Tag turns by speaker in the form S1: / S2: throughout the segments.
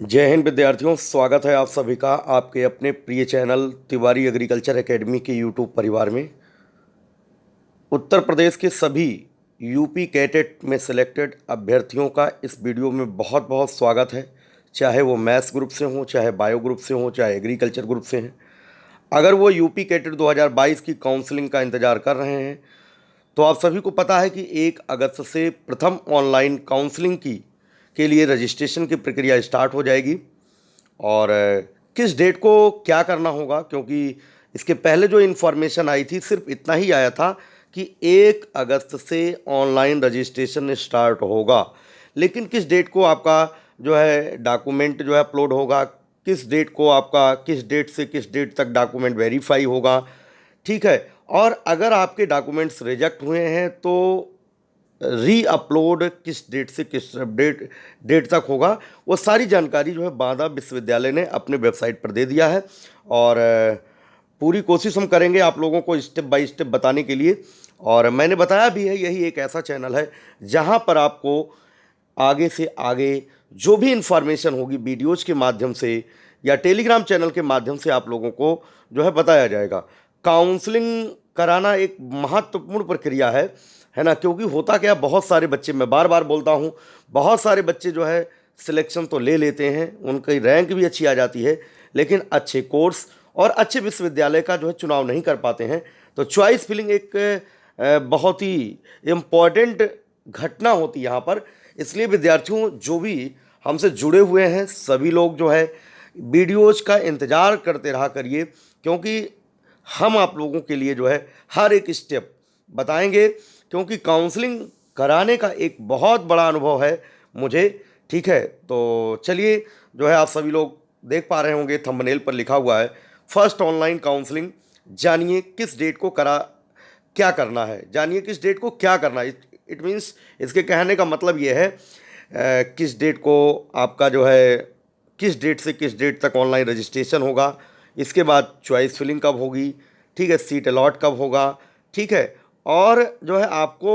S1: जय हिंद विद्यार्थियों, स्वागत है आप सभी का आपके अपने प्रिय चैनल तिवारी एग्रीकल्चर एकेडमी के यूट्यूब परिवार में। उत्तर प्रदेश के सभी यूपी कैटेट में सिलेक्टेड अभ्यर्थियों का इस वीडियो में बहुत बहुत स्वागत है। चाहे वो मैथ्स ग्रुप से हों, चाहे बायो ग्रुप से हों, चाहे एग्रीकल्चर ग्रुप से हैं। अगर वो यूपी कैटेट 2022 की काउंसलिंग का इंतज़ार कर रहे हैं तो आप सभी को पता है कि 1 अगस्त से प्रथम ऑनलाइन काउंसलिंग के लिए रजिस्ट्रेशन की प्रक्रिया स्टार्ट हो जाएगी। और किस डेट को क्या करना होगा, क्योंकि इसके पहले जो इन्फॉर्मेशन आई थी सिर्फ इतना ही आया था कि 1 अगस्त से ऑनलाइन रजिस्ट्रेशन स्टार्ट होगा, लेकिन किस डेट को आपका जो है डॉक्यूमेंट जो है अपलोड होगा, किस डेट को आपका किस डेट से किस डेट तक डॉक्यूमेंट वेरीफाई होगा, ठीक है। और अगर आपके डॉक्यूमेंट्स रिजेक्ट हुए हैं तो री अपलोड किस डेट से किस डेट तक होगा, वो सारी जानकारी जो है बांदा विश्वविद्यालय ने अपने वेबसाइट पर दे दिया है। और पूरी कोशिश हम करेंगे आप लोगों को स्टेप बाय स्टेप बताने के लिए। और मैंने बताया भी है, यही एक ऐसा चैनल है जहां पर आपको आगे से आगे जो भी इंफॉर्मेशन होगी वीडियोज़ के माध्यम से या टेलीग्राम चैनल के माध्यम से आप लोगों को जो है बताया जाएगा। काउंसलिंग कराना एक महत्वपूर्ण प्रक्रिया है ना, क्योंकि होता क्या, बहुत सारे बच्चे, मैं बार बार बोलता हूँ, बहुत सारे बच्चे जो है सिलेक्शन तो ले लेते हैं, उनकी रैंक भी अच्छी आ जाती है, लेकिन अच्छे कोर्स और अच्छे विश्वविद्यालय का जो है चुनाव नहीं कर पाते हैं। तो चॉइस फिलिंग एक बहुत ही इम्पॉर्टेंट घटना होती है यहाँ पर। इसलिए विद्यार्थियों, जो भी हमसे जुड़े हुए हैं सभी लोग जो है वीडियोज़ का इंतज़ार करते रहा करिए, क्योंकि हम आप लोगों के लिए जो है हर एक स्टेप बताएंगे, क्योंकि काउंसलिंग कराने का एक बहुत बड़ा अनुभव है मुझे, ठीक है। तो चलिए, जो है आप सभी लोग देख पा रहे होंगे थंबनेल पर लिखा हुआ है फर्स्ट ऑनलाइन काउंसलिंग, जानिए किस डेट को क्या करना है, जानिए किस डेट को क्या करना है। इट मीन्स, इसके कहने का मतलब ये है किस डेट को आपका जो है किस डेट से किस डेट तक ऑनलाइन रजिस्ट्रेशन होगा, इसके बाद चॉइस फिलिंग कब होगी, ठीक है, सीट अलॉट कब होगा, ठीक है। और जो है आपको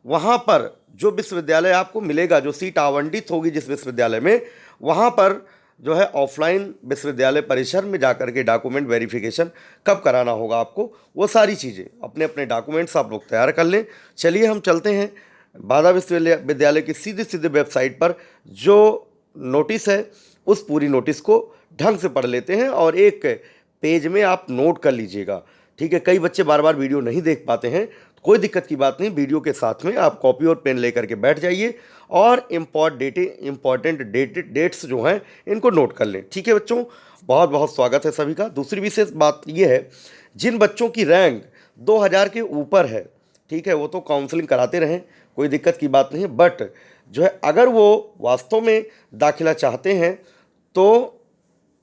S1: वहाँ पर जो विश्वविद्यालय आपको मिलेगा, जो सीट आवंटित होगी जिस विश्वविद्यालय में, वहाँ पर जो है ऑफलाइन विश्वविद्यालय परिसर में जाकर के डॉक्यूमेंट वेरिफिकेशन कब कराना होगा आपको, वो सारी चीज़ें अपने अपने डॉक्यूमेंट्स आप लोग तैयार कर लें। चलिए हम चलते हैं बांदा विश्वविद्यालय की सीधे सीधे वेबसाइट पर। जो नोटिस है उस पूरी नोटिस को ढंग से पढ़ लेते हैं और एक पेज में आप नोट कर लीजिएगा, ठीक है। कई बच्चे बार बार वीडियो नहीं देख पाते हैं, तो कोई दिक्कत की बात नहीं, वीडियो के साथ में आप कॉपी और पेन लेकर के बैठ जाइए और इम्पॉर्टेंट डेट्स जो हैं इनको नोट कर लें, ठीक है बच्चों। बहुत बहुत स्वागत है सभी का। दूसरी विशेष बात यह है, जिन बच्चों की रैंक 2000 के ऊपर है, ठीक है, वो तो काउंसलिंग कराते रहें, कोई दिक्कत की बात नहीं है। बट जो है अगर वो वास्तव में दाखिला चाहते हैं तो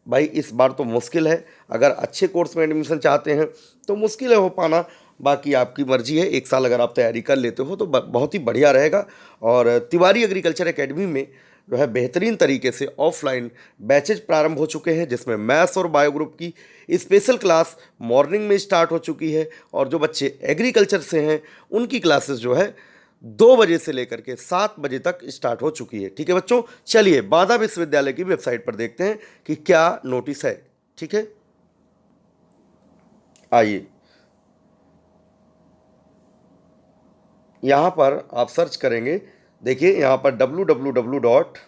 S1: भाई इस बार तो मुश्किल है। अगर अच्छे कोर्स में एडमिशन चाहते हैं तो मुश्किल है हो पाना, बाकी आपकी मर्जी है। 1 साल अगर आप तैयारी कर लेते हो तो बहुत ही बढ़िया रहेगा। और तिवारी एग्रीकल्चर एकेडमी में जो है बेहतरीन तरीके से ऑफलाइन बैचेज प्रारंभ हो चुके हैं, जिसमें मैथ्स और बायो ग्रुप की स्पेशल क्लास मॉर्निंग में स्टार्ट हो चुकी है। और जो बच्चे एग्रीकल्चर से हैं उनकी क्लासेस जो है 2 बजे से लेकर के 7 बजे तक स्टार्ट हो चुकी है, ठीक है बच्चों। चलिए बांदा विश्वविद्यालय की वेबसाइट पर देखते हैं कि क्या नोटिस है, ठीक है। आइए, यहाँ पर आप सर्च करेंगे, देखिए यहाँ पर www डॉट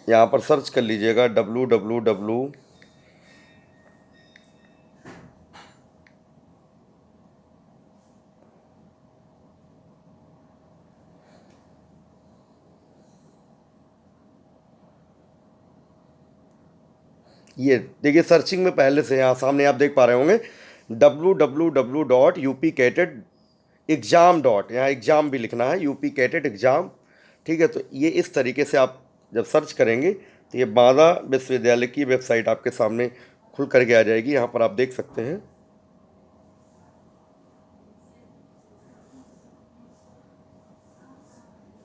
S1: यहाँ पर सर्च कर लीजिएगा www ये देखिए सर्चिंग में पहले से यहाँ सामने आप देख पा रहे होंगे www dot UP CATET exam dot, यहाँ एग्ज़ाम भी लिखना है, यूपी कैटेड एग्ज़ाम, ठीक है। तो ये इस तरीके से आप जब सर्च करेंगे तो ये बांदा विश्वविद्यालय की वेबसाइट आपके सामने खुल करके आ जाएगी। यहाँ पर आप देख सकते हैं,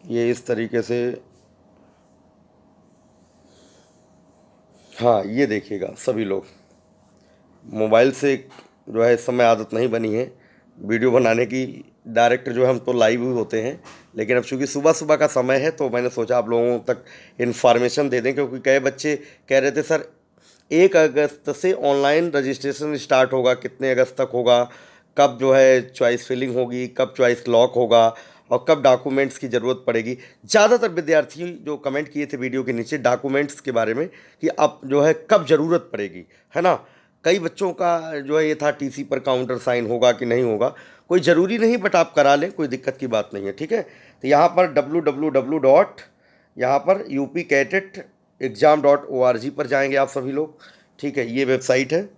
S1: ये इस तरीके से, हाँ ये देखिएगा सभी लोग, मोबाइल से जो है इस समय आदत नहीं बनी है वीडियो बनाने की डायरेक्ट जो है हम तो लाइव ही होते हैं, लेकिन अब चूँकि सुबह सुबह का समय है तो मैंने सोचा आप लोगों तक इन्फॉर्मेशन दे दें, क्योंकि कई बच्चे कह रहे थे सर 1 अगस्त से ऑनलाइन रजिस्ट्रेशन स्टार्ट होगा, कितने अगस्त तक होगा, कब जो है चॉइस फिलिंग होगी, कब चॉइस लॉक होगा और कब डॉक्यूमेंट्स की ज़रूरत पड़ेगी। ज़्यादातर विद्यार्थी जो कमेंट किए थे वीडियो के नीचे डॉक्यूमेंट्स के बारे में कि अब जो है कब ज़रूरत पड़ेगी, है ना। कई बच्चों का जो है ये था टीसी पर काउंटर साइन होगा कि नहीं होगा, कोई ज़रूरी नहीं, बट आप करा लें, कोई दिक्कत की बात नहीं है, ठीक है। तो यहाँ पर www डॉट यहाँ पर upcatetexam.org पर जाएंगे आप सभी लोग, ठीक है। ये वेबसाइट है,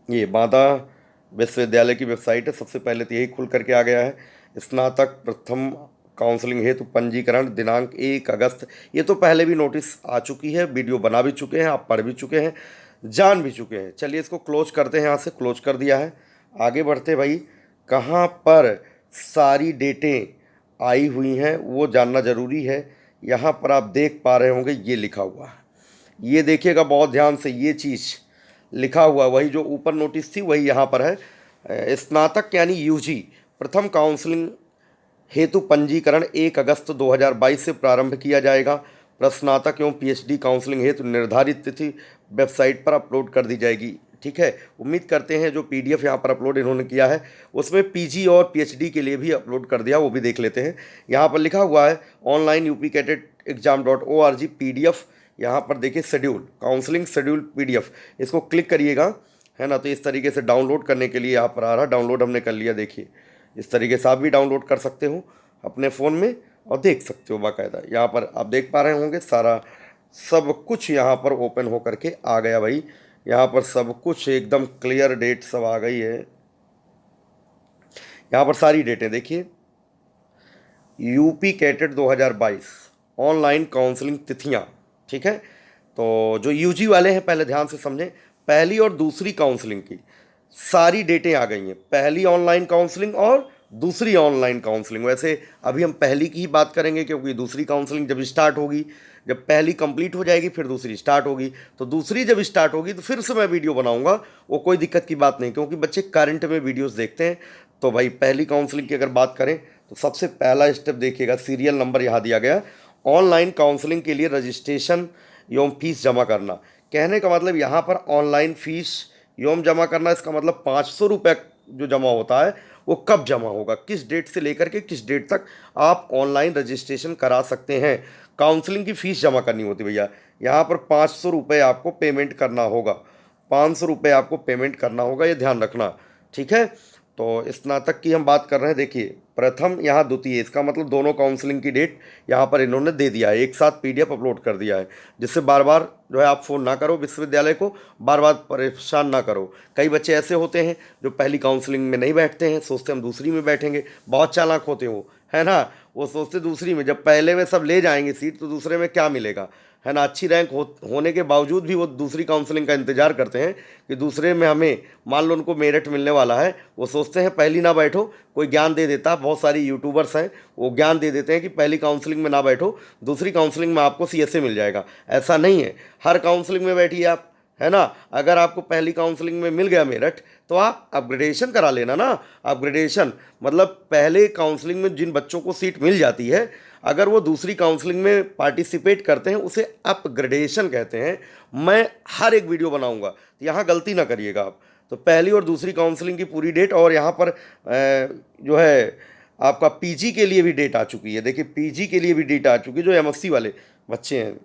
S1: ये बांदा विश्वविद्यालय की वेबसाइट है। सबसे पहले तो यही खुल करके आ गया है, स्नातक प्रथम काउंसलिंग हेतु पंजीकरण दिनांक 1 अगस्त। ये तो पहले भी नोटिस आ चुकी है, वीडियो बना भी चुके हैं, आप पढ़ भी चुके हैं, जान भी चुके हैं। चलिए इसको क्लोज करते हैं, यहाँ से क्लोज कर दिया है। आगे बढ़ते भाई, कहाँ पर सारी डेटें आई हुई हैं वो जानना ज़रूरी है। यहाँ पर आप देख पा रहे होंगे ये लिखा हुआ है, ये देखिएगा बहुत ध्यान से, ये चीज़ लिखा हुआ वही जो ऊपर नोटिस थी वही यहाँ पर है। स्नातक यानी यूजी प्रथम काउंसलिंग हेतु पंजीकरण 1 अगस्त 2022 से प्रारंभ किया जाएगा। प्रस्नातक एवं पीएचडी काउंसलिंग हेतु निर्धारित तिथि वेबसाइट पर अपलोड कर दी जाएगी, ठीक है। उम्मीद करते हैं जो पीडीएफ यहाँ पर अपलोड इन्होंने किया है उसमें पीजी और पीएचडी के लिए भी अपलोड कर दिया, वो भी देख लेते हैं। यहाँ पर लिखा हुआ है ऑनलाइन upcatetexam.org पीडीएफ। यहाँ पर देखिए शेड्यूल, काउंसलिंग शेड्यूल पीडीएफ, इसको क्लिक करिएगा, है ना। तो इस तरीके से डाउनलोड करने के लिए यहाँ पर आ रहा, डाउनलोड हमने कर लिया। देखिए इस तरीके से आप भी डाउनलोड कर सकते हो अपने फ़ोन में और देख सकते हो बाकायदा। यहाँ पर आप देख पा रहे होंगे सारा सब कुछ यहाँ पर ओपन हो करके आ गया भाई। यहाँ पर सब कुछ एकदम क्लियर डेट सब आ गई है। यहाँ पर सारी डेटें देखिए, यूपी कैटेट 2022 ऑनलाइन काउंसलिंग तिथियाँ, ठीक है। तो जो यूजी वाले हैं पहले ध्यान से समझें, पहली और दूसरी काउंसलिंग की सारी डेटें आ गई हैं, पहली ऑनलाइन काउंसलिंग और दूसरी ऑनलाइन काउंसलिंग। वैसे अभी हम पहली की ही बात करेंगे क्योंकि दूसरी काउंसलिंग जब स्टार्ट होगी, जब पहली कंप्लीट हो जाएगी फिर दूसरी स्टार्ट होगी, तो दूसरी जब स्टार्ट होगी तो फिर से मैं वीडियो बनाऊंगा, वो कोई दिक्कत की बात नहीं, क्योंकि बच्चे करंट में वीडियोस देखते हैं। तो भाई पहली काउंसलिंग की अगर बात करें तो सबसे पहला स्टेप देखिएगा, सीरियल नंबर यहाँ दिया गया, ऑनलाइन काउंसलिंग के लिए रजिस्ट्रेशन एवं फीस जमा करना। कहने का मतलब यहाँ पर ऑनलाइन फीस एवं जमा करना, इसका मतलब 500 रुपये जो जमा होता है वो कब जमा होगा, किस डेट से लेकर के किस डेट तक आप ऑनलाइन रजिस्ट्रेशन करा सकते हैं। काउंसलिंग की फ़ीस जमा करनी होती भैया, यहाँ पर 500 रुपये आपको पेमेंट करना होगा, 500 रुपये आपको पेमेंट करना होगा, ये ध्यान रखना, ठीक है। तो स्नातक की हम बात कर रहे हैं, देखिए प्रथम यहाँ द्वितीय, इसका मतलब दोनों काउंसलिंग की डेट यहाँ पर इन्होंने दे दिया है, एक साथ पीडीएफ अपलोड कर दिया है, जिससे बार बार जो है आप फ़ोन ना करो, विश्वविद्यालय को बार बार परेशान ना करो। कई बच्चे ऐसे होते हैं जो पहली काउंसलिंग में नहीं बैठते हैं, सोचते हम दूसरी में बैठेंगे, बहुत चालाक होते हो, है ना। वो सोचते दूसरी में, जब पहले में सब ले जाएंगे सीट तो दूसरे में क्या मिलेगा, है ना। अच्छी रैंक होने के बावजूद भी वो दूसरी काउंसलिंग का इंतजार करते हैं कि दूसरे में हमें मान लो उनको मेरिट मिलने वाला है, वो सोचते हैं पहली ना बैठो, कोई ज्ञान दे देता, बहुत सारी यूट्यूबर्स हैं वो ज्ञान दे देते हैं कि पहली काउंसलिंग में ना बैठो, दूसरी काउंसलिंग में आपको सीएसए मिल जाएगा। ऐसा नहीं है, हर काउंसलिंग में बैठिए आप, है ना। अगर आपको पहली काउंसलिंग में मिल गया मेरिट तो आप अपग्रेडेशन करा लेना ना। अपग्रेडेशन मतलब पहले काउंसलिंग में जिन बच्चों को सीट मिल जाती है, अगर वो दूसरी काउंसलिंग में पार्टिसिपेट करते हैं उसे अपग्रेडेशन कहते हैं। मैं हर एक वीडियो बनाऊंगा, तो यहाँ गलती ना करिएगा आप। तो पहली और दूसरी काउंसलिंग की पूरी डेट, और यहाँ पर जो है आपका पीजी के लिए भी डेट आ चुकी है। देखिए पीजी के लिए भी डेट आ चुकी है जो एमएससी वाले बच्चे हैं,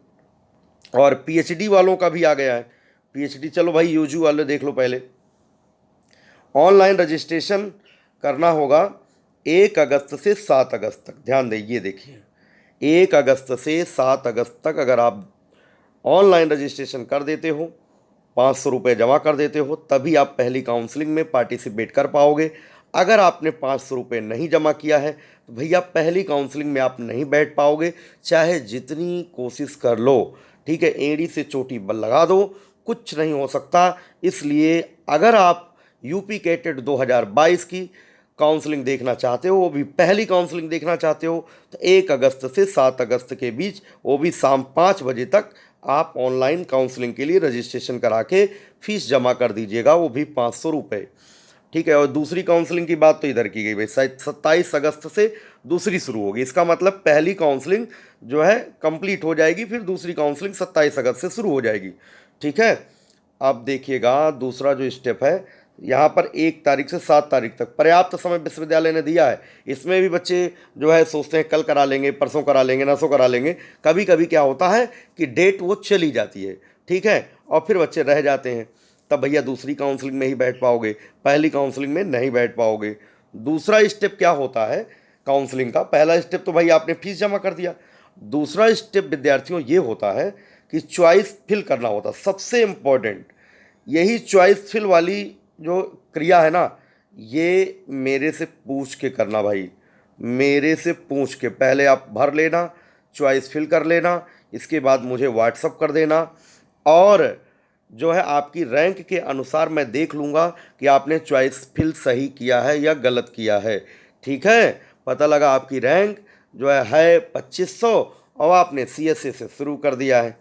S1: और पीएचडी वालों का भी आ गया है। पीएचडी चलो भाई यूजी वाले देख लो पहले। ऑनलाइन रजिस्ट्रेशन करना होगा 1 अगस्त से 7 अगस्त तक, ध्यान दीजिए। देखिए 1 अगस्त से 7 अगस्त तक अगर आप ऑनलाइन रजिस्ट्रेशन कर देते हो, 500 रुपये जमा कर देते हो, तभी आप पहली काउंसलिंग में पार्टिसिपेट कर पाओगे। अगर आपने 500 रुपये नहीं जमा किया है तो भैया पहली काउंसलिंग में आप नहीं बैठ पाओगे, चाहे जितनी कोशिश कर लो, ठीक है। एड़ी से चोटी बल लगा दो, कुछ नहीं हो सकता। इसलिए अगर आप यूपी कैटेट 2022 की काउंसलिंग देखना चाहते हो, वो भी पहली काउंसलिंग देखना चाहते हो, तो 1 अगस्त से 7 अगस्त के बीच, वो भी शाम 5 बजे तक आप ऑनलाइन काउंसलिंग के लिए रजिस्ट्रेशन करा के फीस जमा कर दीजिएगा, वो भी 500 रुपये, ठीक है। और दूसरी काउंसलिंग की बात तो इधर की गई भाई, 27 अगस्त से दूसरी शुरू होगी। इसका मतलब पहली काउंसलिंग जो है कंप्लीट हो जाएगी, फिर दूसरी काउंसलिंग 27 अगस्त से शुरू हो जाएगी। ठीक है। अब देखिएगा दूसरा जो स्टेप है, यहाँ पर 1 तारीख से 7 तारीख तक पर्याप्त समय विश्वविद्यालय ने दिया है। इसमें भी बच्चे जो है सोचते हैं कल करा लेंगे, परसों करा लेंगे, नसों करा लेंगे। कभी कभी क्या होता है कि डेट वो चली जाती है, ठीक है, और फिर बच्चे रह जाते हैं। तब भैया दूसरी काउंसलिंग में ही बैठ पाओगे, पहली काउंसलिंग में नहीं बैठ पाओगे। दूसरा स्टेप क्या होता है काउंसलिंग का? पहला स्टेप तो भाई आपने फीस जमा कर दिया। दूसरा स्टेप विद्यार्थियों ये होता है कि चॉइस फिल करना होता है। सबसे इम्पोर्टेंट यही चॉइस फिल वाली जो क्रिया है ना, ये मेरे से पूछ के करना भाई, मेरे से पूछ के। पहले आप भर लेना, चॉइस फिल कर लेना, इसके बाद मुझे व्हाट्सअप कर देना, और जो है आपकी रैंक के अनुसार मैं देख लूँगा कि आपने चॉइस फिल सही किया है या गलत किया है। ठीक है। पता लगा आपकी रैंक जो है 2500 और आपने CSA से शुरू कर दिया है।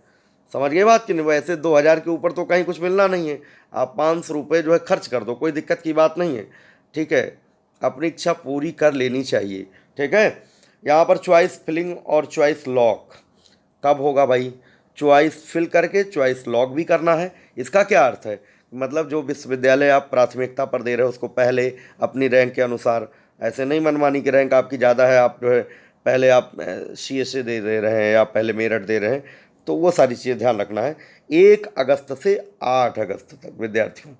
S1: समझ गए बात कि नहीं? वैसे 2000 के ऊपर तो कहीं कुछ मिलना नहीं है, आप 500 रुपये जो है खर्च कर दो, कोई दिक्कत की बात नहीं है। ठीक है। अपनी इच्छा पूरी कर लेनी चाहिए। ठीक है। यहाँ पर चॉइस फिलिंग और चॉइस लॉक कब होगा भाई? चॉइस फिल करके चॉइस लॉक भी करना है। इसका क्या अर्थ है? मतलब जो विश्वविद्यालय आप प्राथमिकता पर दे रहे हो उसको पहले अपनी रैंक के अनुसार, ऐसे नहीं मनमानी की रैंक आपकी ज़्यादा है, आप जो है पहले आप CSA दे रहे हैं या पहले मेरठ दे रहे हैं, तो वो सारी चीज़ें ध्यान रखना है। 1 अगस्त से 8 अगस्त तक विद्यार्थियों,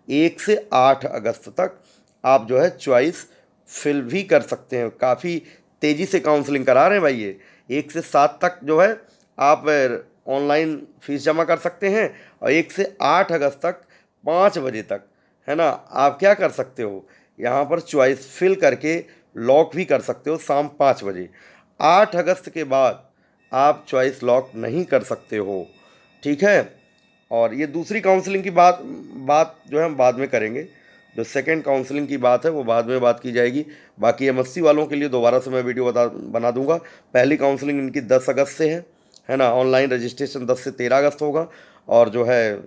S1: 1 से 8 अगस्त तक आप जो है चॉइस फिल भी कर सकते हैं। काफ़ी तेज़ी से काउंसलिंग करा रहे हैं भाई ये। 1 से 7 तक जो है आप ऑनलाइन फीस जमा कर सकते हैं, और 1 से 8 अगस्त तक 5 बजे तक, है ना, आप क्या कर सकते हो, यहाँ पर चॉइस फिल करके लॉक भी कर सकते हो शाम 5 बजे। 8 अगस्त के बाद आप चॉइस लॉक नहीं कर सकते हो। ठीक है। और ये दूसरी काउंसलिंग की बात बात जो है हम बाद में करेंगे। जो सेकंड काउंसलिंग की बात है वो बाद में बात की जाएगी। बाकी MSc वालों के लिए दोबारा से मैं वीडियो बना दूंगा। पहली काउंसलिंग इनकी 10 अगस्त से है ना। ऑनलाइन रजिस्ट्रेशन 10 से 13 अगस्त होगा, और जो है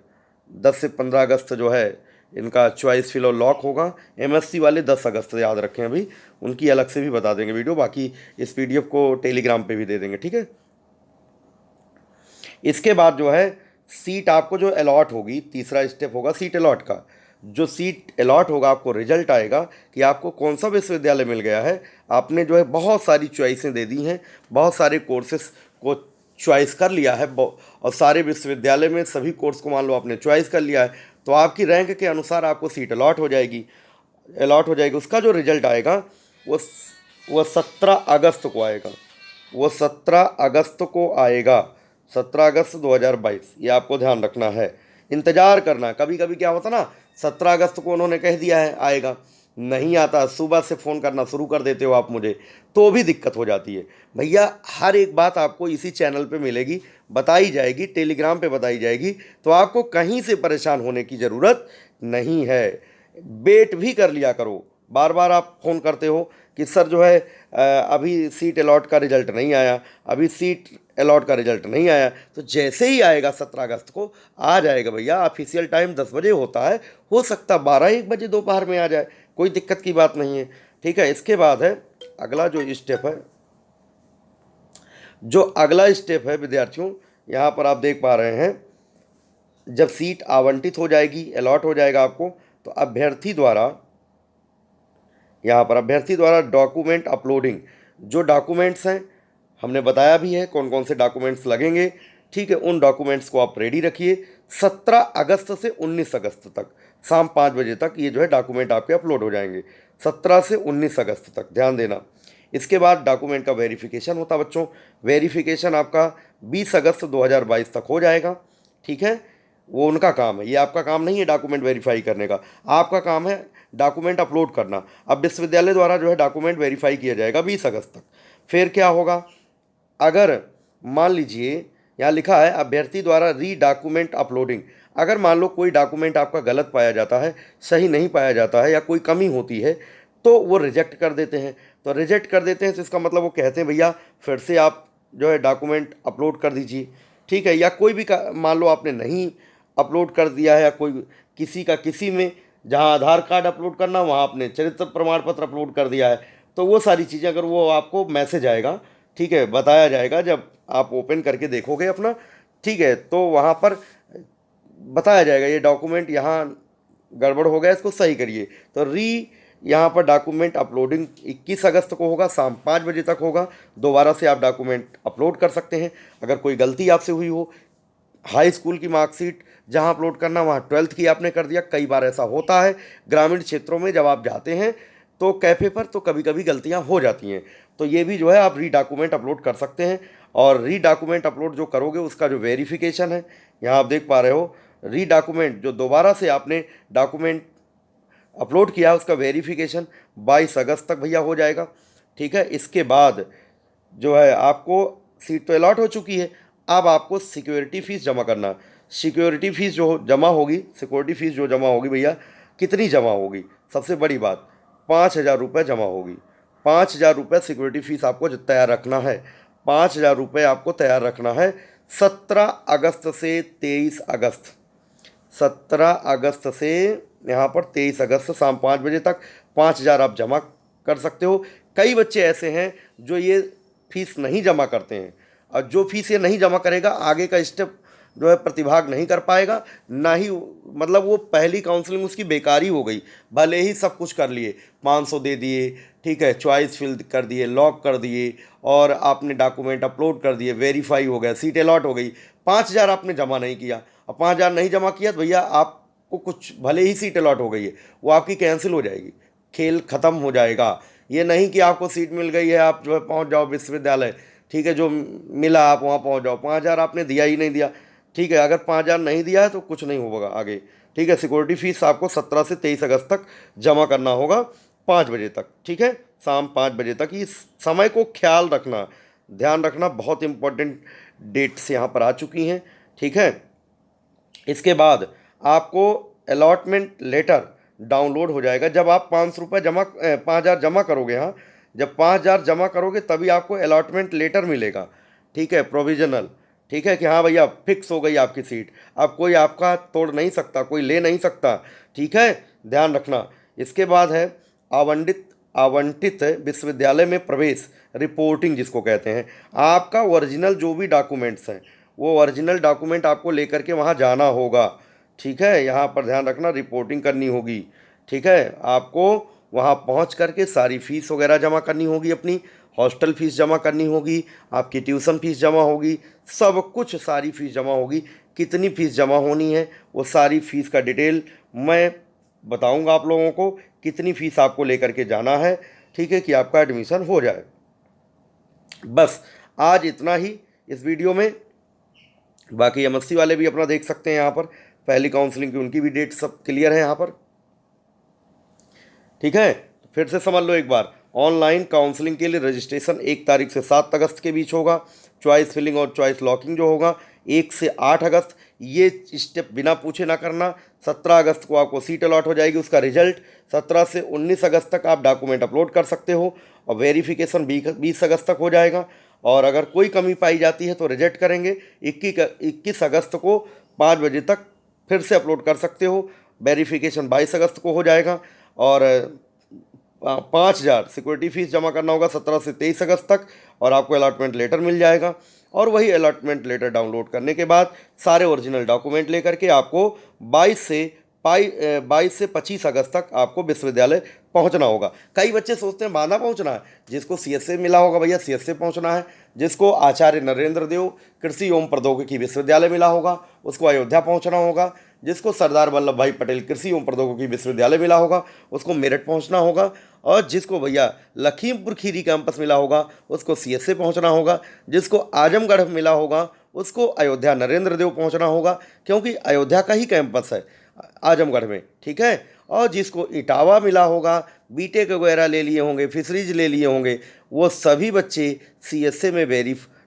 S1: 10 से 15 अगस्त जो है इनका चॉइस फिल और लॉक होगा। MSc वाले 10 अगस्त याद रखें, अभी उनकी अलग से भी बता देंगे वीडियो। बाकी इस PDF को टेलीग्राम पे भी दे देंगे। ठीक है। इसके बाद जो है सीट आपको जो अलॉट होगी, तीसरा स्टेप होगा सीट अलॉट का। जो सीट अलॉट होगा आपको रिजल्ट आएगा कि आपको कौन सा विश्वविद्यालय मिल गया है। आपने जो है बहुत सारी चॉइसें दे दी हैं, बहुत सारे कोर्सेस को चॉइस कर लिया है, और सारे विश्वविद्यालय में सभी कोर्स को मान लो आपने चॉइस कर लिया है, तो आपकी रैंक के अनुसार आपको सीट अलॉट हो जाएगी। उसका जो रिजल्ट आएगा वो 17 अगस्त को आएगा। वो 17 अगस्त को आएगा, 17 अगस्त 2022। ये आपको ध्यान रखना है, इंतज़ार करना। कभी कभी क्या होता ना, 17 अगस्त को उन्होंने कह दिया है आएगा, नहीं आता, सुबह से फ़ोन करना शुरू कर देते हो आप मुझे, तो भी दिक्कत हो जाती है। भैया हर एक बात आपको इसी चैनल पे मिलेगी, बताई जाएगी, टेलीग्राम पे बताई जाएगी, तो आपको कहीं से परेशान होने की ज़रूरत नहीं है। वेट भी कर लिया करो। बार बार आप फ़ोन करते हो कि सर जो है अभी सीट अलॉट का रिज़ल्ट नहीं आया, अभी सीट अलॉट का रिज़ल्ट नहीं आया। तो जैसे ही आएगा 17 अगस्त को आ जाएगा भैया। ऑफिशियल टाइम 10 बजे होता है, हो सकता 12-1 बजे दोपहर में आ जाए, कोई दिक्कत की बात नहीं है। ठीक है। इसके बाद है अगला जो स्टेप है, जो अगला स्टेप है विद्यार्थियों, यहाँ पर आप देख पा रहे हैं, जब सीट आवंटित हो जाएगी, अलॉट हो जाएगा आपको, तो अभ्यर्थी द्वारा डॉक्यूमेंट अपलोडिंग, जो डॉक्यूमेंट्स हैं हमने बताया भी है कौन कौन से डॉक्यूमेंट्स लगेंगे। ठीक है। उन डॉक्यूमेंट्स को आप रेडी रखिए। 17 अगस्त से 19 अगस्त तक शाम 5 बजे तक ये जो है डॉक्यूमेंट आपके अपलोड हो जाएंगे। 17 से 19 अगस्त तक ध्यान देना। इसके बाद डॉक्यूमेंट का वेरिफिकेशन होता है बच्चों। वेरिफिकेशन आपका 20 अगस्त 2022 तक हो जाएगा। ठीक है। वो उनका काम है, ये आपका काम नहीं है डॉक्यूमेंट वेरीफाई करने का। आपका काम है डॉक्यूमेंट अपलोड करना। अब विश्वविद्यालय द्वारा जो है डॉक्यूमेंट वेरीफाई किया जाएगा 20 अगस्त तक। फिर क्या होगा, अगर मान लीजिए यहाँ लिखा है अभ्यर्थी द्वारा री डॉक्यूमेंट अपलोडिंग, अगर मान लो कोई डॉक्यूमेंट आपका गलत पाया जाता है, सही नहीं पाया जाता है, या कोई कमी होती है, तो वो रिजेक्ट कर देते हैं। तो रिजेक्ट कर देते हैं तो इसका मतलब वो कहते हैं भैया फिर से आप जो है डॉक्यूमेंट अपलोड कर दीजिए। ठीक है। या कोई भी मान लो आपने नहीं अपलोड कर दिया है, या कोई किसी का किसी में जहाँ आधार कार्ड अपलोड करना वहाँ आपने चरित्र प्रमाण पत्र अपलोड कर दिया है। तो वो सारी चीज़ें अगर वो आपको मैसेज आएगा, ठीक है, बताया जाएगा जब आप ओपन करके देखोगे अपना, ठीक है, तो वहाँ पर बताया जाएगा ये डॉक्यूमेंट यहाँ गड़बड़ हो गया, इसको सही करिए। तो यहाँ पर डॉक्यूमेंट अपलोडिंग 21 अगस्त को होगा, शाम 5 बजे तक होगा। दोबारा से आप डॉक्यूमेंट अपलोड कर सकते हैं। अगर कोई गलती आपसे हुई हो, हाई स्कूल की मार्कशीट जहाँ अपलोड करना वहाँ 12th की आपने कर दिया, कई बार ऐसा होता है ग्रामीण क्षेत्रों में जब आप जाते हैं तो कैफ़े पर, तो कभी कभी गलतियाँ हो जाती हैं। तो ये भी जो है आप डॉक्यूमेंट अपलोड कर सकते हैं। और डॉक्यूमेंट अपलोड जो करोगे उसका जो वेरिफिकेशन है, यहाँ आप देख पा रहे हो, डॉक्यूमेंट जो दोबारा से आपने डॉक्यूमेंट अपलोड किया उसका वेरिफिकेशन 22 अगस्त तक भैया हो जाएगा। ठीक है, इसके बाद जो है आपको सीट तो अलॉट हो चुकी है, अब आपको सिक्योरिटी फ़ीस जमा करना। सिक्योरिटी फ़ीस जो जमा होगी, सिक्योरिटी फ़ीस जो जमा होगी भैया, कितनी जमा होगी? सबसे बड़ी बात, 5,000 रुपये जमा होगी। 5,000 रुपये सिक्योरिटी फ़ीस आपको तैयार रखना है। 5,000 रुपये आपको तैयार रखना है 17 अगस्त से 23 अगस्त, 17 अगस्त से यहाँ पर 23 अगस्त शाम 5 बजे तक 5,000 आप जमा कर सकते हो। कई बच्चे ऐसे हैं जो ये फीस नहीं जमा करते हैं, और जो फीस ये नहीं जमा करेगा आगे का स्टेप जो है प्रतिभाग नहीं कर पाएगा, ना ही मतलब वो पहली काउंसलिंग उसकी बेकार ही हो गई। भले ही सब कुछ कर लिए, 500 दे दिए, ठीक है, चॉइस फिल कर दिए, लॉक कर दिए, और आपने डॉक्यूमेंट अपलोड कर दिए, वेरीफाई हो गया, सीट अलॉट हो गई, 5,000 आपने जमा नहीं किया। और 5,000 नहीं जमा किया तो भैया आपको कुछ, भले ही सीट अलॉट हो गई है, वो आपकी कैंसिल हो जाएगी, खेल ख़त्म हो जाएगा। ये नहीं कि आपको सीट मिल गई है आप जो है पहुंच जाओ विश्वविद्यालय, ठीक है, जो मिला आप वहाँ पहुंच जाओ। 5,000 आपने दिया ही नहीं दिया, ठीक है, अगर 5,000 नहीं दिया है तो कुछ नहीं होगा आगे। ठीक है, सिक्योरिटी फीस आपको 17 से 23 अगस्त तक जमा करना होगा 5 बजे तक, ठीक है, शाम 5 बजे तक। इस समय को ख्याल रखना, ध्यान रखना, बहुत इंपॉर्टेंट डेट्स यहाँ पर आ चुकी हैं, ठीक है। इसके बाद आपको अलॉटमेंट लेटर डाउनलोड हो जाएगा जब आप 500 रुपये 5,000 जमा करोगे। हाँ, जब 5,000 जमा करोगे तभी आपको अलॉटमेंट लेटर मिलेगा, ठीक है, प्रोविजनल, ठीक है, कि हाँ भैया फिक्स हो गई आपकी सीट, अब कोई आपका तोड़ नहीं सकता, कोई ले नहीं सकता, ठीक है, ध्यान रखना। इसके बाद है आवंटित आवंटित विश्वविद्यालय में प्रवेश रिपोर्टिंग, जिसको कहते हैं। आपका ओरिजिनल जो भी डॉक्यूमेंट्स हैं वो ओरिजिनल डॉक्यूमेंट आपको लेकर के वहाँ जाना होगा, ठीक है, यहाँ पर ध्यान रखना, रिपोर्टिंग करनी होगी, ठीक है। आपको वहाँ पहुँच करके सारी फीस वगैरह जमा करनी होगी, अपनी हॉस्टल फीस जमा करनी होगी, आपकी ट्यूशन फीस जमा होगी, सब कुछ सारी फीस जमा होगी। कितनी फ़ीस जमा होनी है वो सारी फ़ीस का डिटेल मैं बताऊंगा आप लोगों को, कितनी फ़ीस आपको लेकर के जाना है, ठीक है, कि आपका एडमिशन हो जाए। बस आज इतना ही इस वीडियो में। बाकी एमएससी वाले भी अपना देख सकते हैं, यहाँ पर पहली काउंसलिंग की उनकी भी डेट सब क्लियर है यहाँ पर, ठीक है। फिर से समझ लो एक बार, ऑनलाइन काउंसलिंग के लिए रजिस्ट्रेशन 1 तारीख से 7 अगस्त के बीच होगा। चॉइस फिलिंग और चॉइस लॉकिंग जो होगा 1 से 8 अगस्त। ये स्टेप बिना पूछे ना करना। 17 अगस्त को आपको सीट अलॉट हो जाएगी, उसका रिजल्ट 17 से 19 अगस्त तक आप डॉक्यूमेंट अपलोड कर सकते हो, और वेरिफिकेशन 20 अगस्त तक हो जाएगा। और अगर कोई कमी पाई जाती है तो रिजेक्ट करेंगे। 21 अगस्त को 5 बजे तक फिर से अपलोड कर सकते हो। वेरिफिकेशन 22 अगस्त को हो जाएगा, और 5,000 सिक्योरिटी फीस जमा करना होगा 17 से 23 अगस्त तक, और आपको अलॉटमेंट लेटर मिल जाएगा। और वही अलॉटमेंट लेटर डाउनलोड करने के बाद सारे ओरिजिनल डॉक्यूमेंट लेकर के आपको 22 से 25 अगस्त तक आपको विश्वविद्यालय पहुंचना होगा। कई बच्चे सोचते हैं बांदा पहुंचना है, जिसको सीएसए मिला होगा भैया सीएसए पहुंचना है, जिसको आचार्य नरेंद्र देव कृषि एवं प्रौद्योगिकी विश्वविद्यालय मिला होगा उसको अयोध्या पहुंचना होगा, जिसको सरदार वल्लभ भाई पटेल कृषि एवं प्रौद्योगिकी विश्वविद्यालय मिला होगा उसको मेरठ पहुंचना होगा, और जिसको भैया लखीमपुर खीरी कैंपस मिला होगा उसको सीएसए पहुंचना होगा, जिसको आजमगढ़ मिला होगा उसको अयोध्या नरेंद्र देव पहुंचना होगा, क्योंकि अयोध्या का ही कैंपस है आजमगढ़ में, ठीक है। और जिसको इटावा मिला होगा, बीटेक वगैरह ले लिए होंगे, फिशरीज ले लिए होंगे, वो सभी बच्चे सीएसए में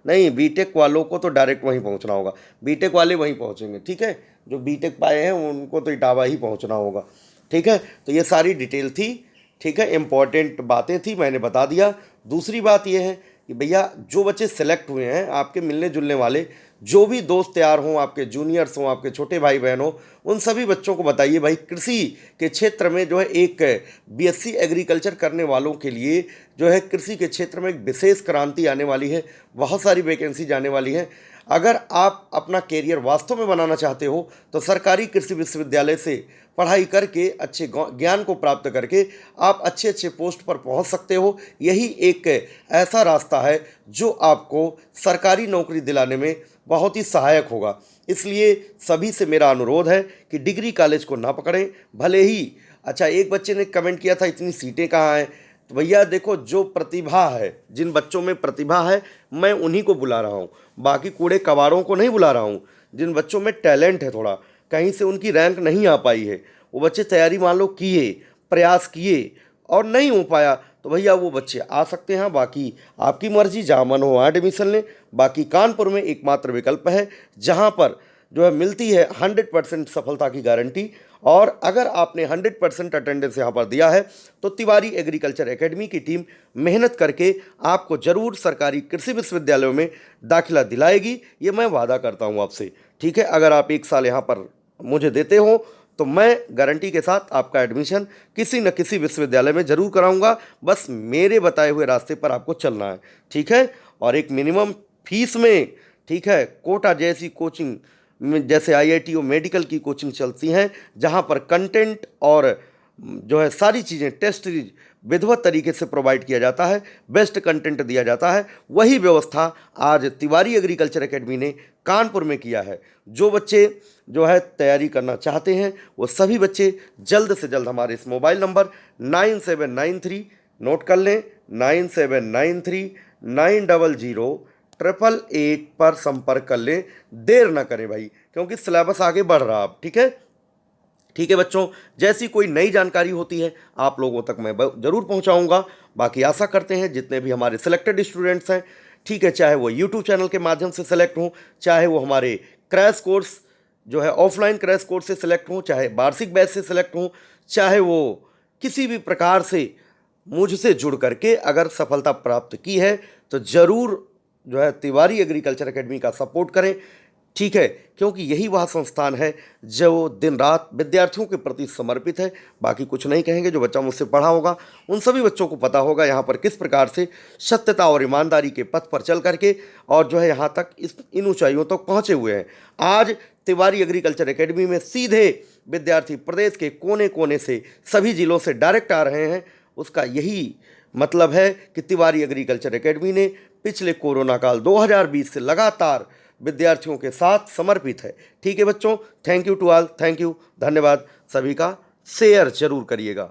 S1: नहीं, बीटेक वालों को तो डायरेक्ट वहीं पहुंचना होगा, बीटेक वाले वहीं पहुंचेंगे, ठीक है। जो बीटेक पाए हैं उनको तो इटावा ही पहुंचना होगा, ठीक है। तो ये सारी डिटेल थी, ठीक है, इम्पॉर्टेंट बातें थी, मैंने बता दिया। दूसरी बात ये है कि भैया जो बच्चे सेलेक्ट हुए हैं आपके मिलने जुलने वाले, जो भी दोस्त तैयार हों, आपके जूनियर्स हों, आपके छोटे भाई बहन हों, उन सभी बच्चों को बताइए भाई कृषि के क्षेत्र में जो है एक बीएससी एग्रीकल्चर करने वालों के लिए जो है कृषि के क्षेत्र में एक विशेष क्रांति आने वाली है। बहुत सारी वैकेंसी जाने वाली हैं। अगर आप अपना कैरियर वास्तव में बनाना चाहते हो तो सरकारी कृषि विश्वविद्यालय से पढ़ाई करके अच्छे ज्ञान को प्राप्त करके आप अच्छे अच्छे पोस्ट पर पहुंच सकते हो। यही एक ऐसा रास्ता है जो आपको सरकारी नौकरी दिलाने में बहुत ही सहायक होगा। इसलिए सभी से मेरा अनुरोध है कि डिग्री कॉलेज को ना पकड़ें। भले ही अच्छा, एक बच्चे ने कमेंट किया था इतनी सीटें कहाँ हैं, तो भैया देखो, जो प्रतिभा है, जिन बच्चों में प्रतिभा है, मैं उन्हीं को बुला रहा हूँ, बाकी कूड़े कबाड़ों को नहीं बुला रहा हूँ। जिन बच्चों में टैलेंट है, थोड़ा कहीं से उनकी रैंक नहीं आ पाई है, वो बच्चे तैयारी मान लो किए, प्रयास किए और नहीं हो पाया, तो भैया वो बच्चे आ सकते हैं। बाकी आपकी मर्जी, जहाँ मन हो वहाँ एडमिशन लें। बाकी कानपुर में एकमात्र विकल्प है जहाँ पर जो है मिलती है 100% सफलता की गारंटी। और अगर आपने 100% अटेंडेंस यहाँ पर दिया है तो तिवारी एग्रीकल्चर एकेडमी की टीम मेहनत करके आपको जरूर सरकारी कृषि विश्वविद्यालयों में दाखिला दिलाएगी। ये मैं वादा करता हूँ आपसे, ठीक है। अगर आप 1 साल यहाँ पर मुझे देते हो तो मैं गारंटी के साथ आपका एडमिशन किसी न किसी विश्वविद्यालय में ज़रूर कराऊंगा। बस मेरे बताए हुए रास्ते पर आपको चलना है, ठीक है। और एक मिनिमम फीस में, ठीक है, कोटा जैसी कोचिंग में, जैसे आईआईटी और मेडिकल की कोचिंग चलती हैं, जहां पर कंटेंट और जो है सारी चीज़ें टेस्ट सीरीज विधिवत तरीके से प्रोवाइड किया जाता है, बेस्ट कंटेंट दिया जाता है, वही व्यवस्था आज तिवारी एग्रीकल्चर एकेडमी ने कानपुर में किया है। जो बच्चे जो है तैयारी करना चाहते हैं वो सभी बच्चे जल्द से जल्द हमारे इस मोबाइल नंबर 9793, नोट कर लें, 9793 900 888 पर संपर्क कर लें। देर ना करें भाई, क्योंकि सिलेबस आगे बढ़ रहा अब, ठीक है। ठीक है बच्चों, जैसी कोई नई जानकारी होती है आप लोगों तक मैं ज़रूर पहुंचाऊंगा। बाकी आशा करते हैं जितने भी हमारे सिलेक्टेड स्टूडेंट्स हैं, ठीक है, चाहे वो यूट्यूब चैनल के माध्यम से सिलेक्ट हों, चाहे वो हमारे क्रैश कोर्स जो है ऑफलाइन क्रैश कोर्स से सिलेक्ट हों, चाहे वार्षिक बैच से सिलेक्ट हों, चाहे वो किसी भी प्रकार से मुझसे जुड़ करके अगर सफलता प्राप्त की है तो ज़रूर जो है तिवारी एग्रीकल्चर एकेडमी का सपोर्ट करें, ठीक है। क्योंकि यही वह संस्थान है जो दिन रात विद्यार्थियों के प्रति समर्पित है। बाकी कुछ नहीं कहेंगे, जो बच्चा मुझसे पढ़ा होगा उन सभी बच्चों को पता होगा यहाँ पर किस प्रकार से सत्यता और ईमानदारी के पथ पर चल करके और जो है यहाँ तक इन ऊंचाइयों तक पहुँचे हुए हैं। आज तिवारी एग्रीकल्चर एकेडमी में सीधे विद्यार्थी प्रदेश के कोने कोने से, सभी जिलों से डायरेक्ट आ रहे हैं। उसका यही मतलब है कि तिवारी एग्रीकल्चर एकेडमी ने पिछले कोरोना काल 2020 से लगातार विद्यार्थियों के साथ समर्पित है, ठीक है बच्चों। Thank you to all, thank you, धन्यवाद। सभी का शेयर जरूर करिएगा।